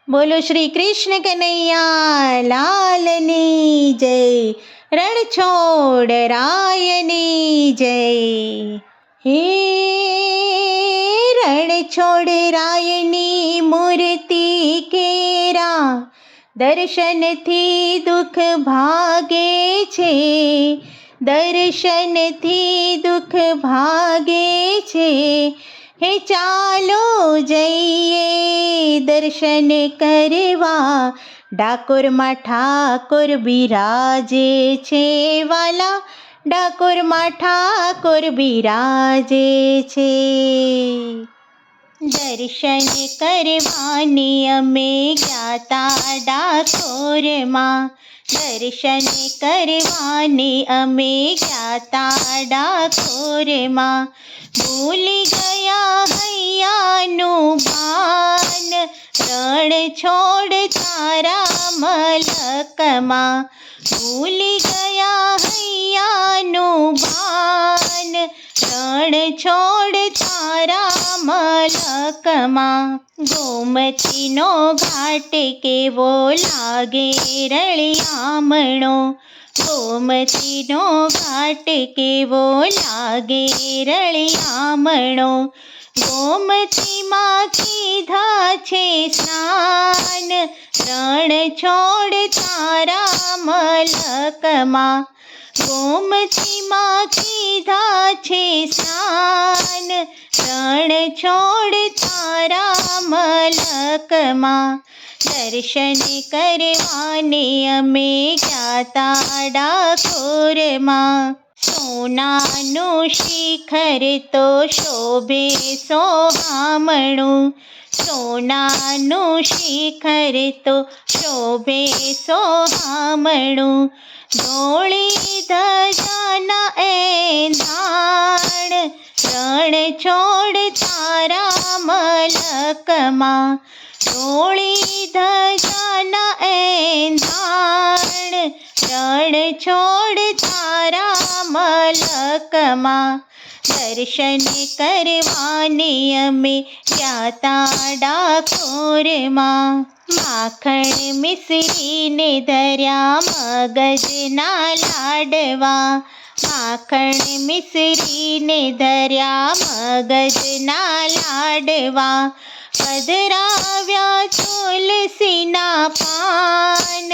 બોલો શ્રી કૃષ્ણ કનૈયા લાલની જય, રણછોડ રાયની જય. હે રણછોડ રાયની મૂર્તિ કેરા, દર્શનથી દુઃખ ભાગે છે, દર્શનથી દુઃખ ભાગે છે. હે ચાલો જઈએ દર્શન કરવા, ડાકોરમાં ઠાકોર બિરાજે છે વાલા, ડાકોરમાં ઠાકોર બિરાજે છે. દર્શન કરવાની અમે ગ્યાતા ડાકોરમાં, દર્શન કરવાની અમે ગ્યાતા ડાકોરમાં. ભૂલી ગયા હૈયાનું ભાન, રણછોડ તારા મલકમાં. ભૂલી ગયા હૈયાનું ભાન, રણછોડ તારા મલકમાં. ગોમતીનો ઘાટ કેવો લાગે રળિયામણો, ગોમતીનો ઘાટ કેવો લાગે રળિયામણો. ગોમતીમાં કીધા છે સ્નાન, રણછોડ તારા મલકમાં. ગોમતીમાં કીધા છે સ્નાન, રણછોડ તારા મલકમાં. દર્શન કરવાને અમે ગ્યાતા ડાકોરમાં. સોનાનું શિખર તો શોભે સોહામણું, સોનાનું શિખર તો શોભે સોહામણું. ધોળી ધજાના એંધાણ, રણછોડ તારા મલકમાં. ધોળી ધજાના એંધાણ, રણછોડ તારા મલકમાં. દર્શન કરવાને અમે ગ્યાતા ડાકોરમાં. માખણ મિશ્રીને ધર્યા મગજના લાડવા, માખણ મિશ્રીને ધર્યા મગજના લાડવા. પધરાવ્યા તુલસીના પાન,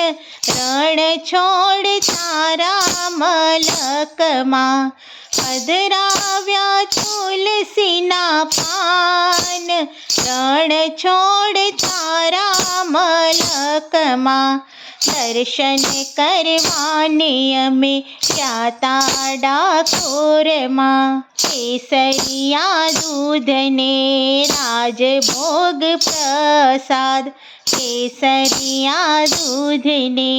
રણછોડ તારા મલકમાં. પધરાવ્યા તુલસીના પાન, રણછોડ તારા મલકમાં. દર્શન કરવાને અમે ગ્યાતા ડાકોરમાં. કેસરિયા દૂધને રાજભોગ પ્રસાદ, કેસરિયા દૂધને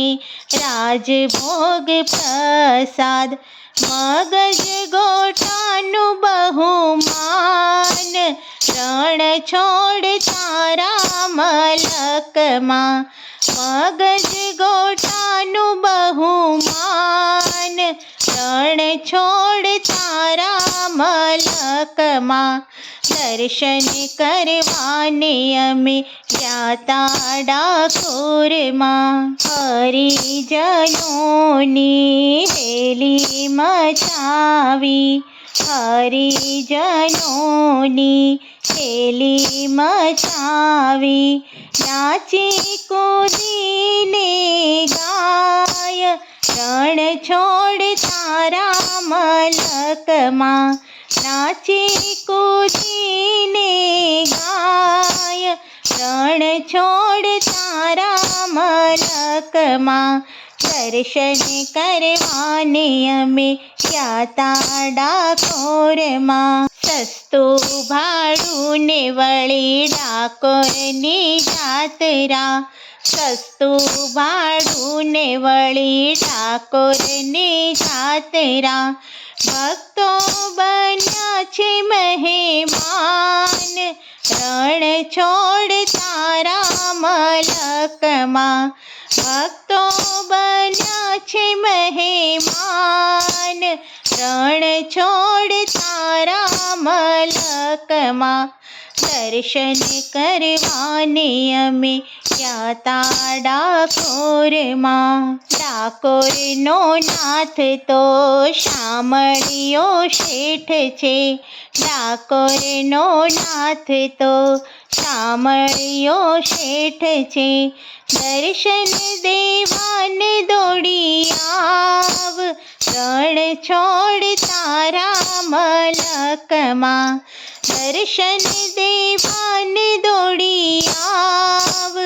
રાજભોગ પ્રસાદ. મગજ ગોટાનું બહુમાન, રણછોડ તારા મલકમાં. મગજ ગોટાનું બહુમાન, રણછોડ તારા મલકમાં. દર્શન કરવાને અમે ગ્યાતા ડાકોરમાં. હરિજનોની હેલી મચાવી, હરિજનોની હેલી મચાવી. નાચી કૂદીને ગાય, રણછોડ તારા મલકમાં. નાચી કૂદીને ગાય, રણછોડ તારા મલકમાં. દર્શન કરવાને અમે ગ્યાતા ડાકોરમાં. સસ્તું ભાડું ને વળી ડાકોરની જાત્રા, સસ્તું ભાડું ને વળી ડાકોરની જાત્રા. ભક્તો બન્યા છે મહેમાન, રણછોડ તારા મલકમાં. ભક્તો બન્યા છે મહેમાન, રણછોડ તારા મલકમાં. દર્શન કરવાને અમે ગયા તા ડાકોરમાં. ડાકોરનો નાથ તો શામળિયો શેઠ છે. ડાકોરનો નાથ તો શામળિયો શેઠ છે. દર્શન દેવાને દોડી આવ, રણ છોડ તારા મલકમાં. દર્શન દેવાને દોડી આવ,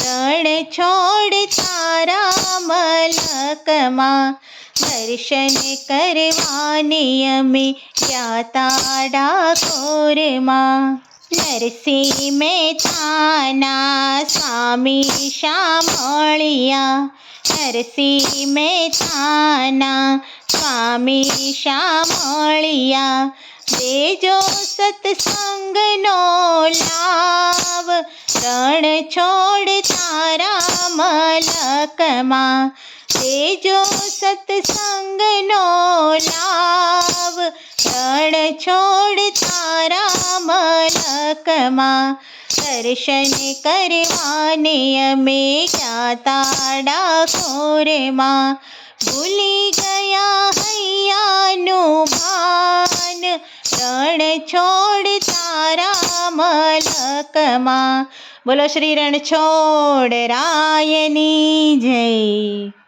રણ છોડ તારા મલકમાં. દર્શન કરવાને અમે ગયા તા ડાકોરમાં. નરસિંહ મહેતાના સ્વામી શામળિયા. નરસિંહ મહેતાના સ્વામી શામળિયા. દેજો સત્સંગનો લાવ, રણ છોડ તારા મલકમાં. દેજો સત્સંગનો લાવ, રણ છોડ તારા મલકમાં. દર્શન કરવાને અમે ગયા તા ડાકોરમાં. ભૂલી ગયા હૈયાનું ભાન, રણ છોડ તારા મલકમાં. બોલો શ્રી રણછોડ રાયની જય.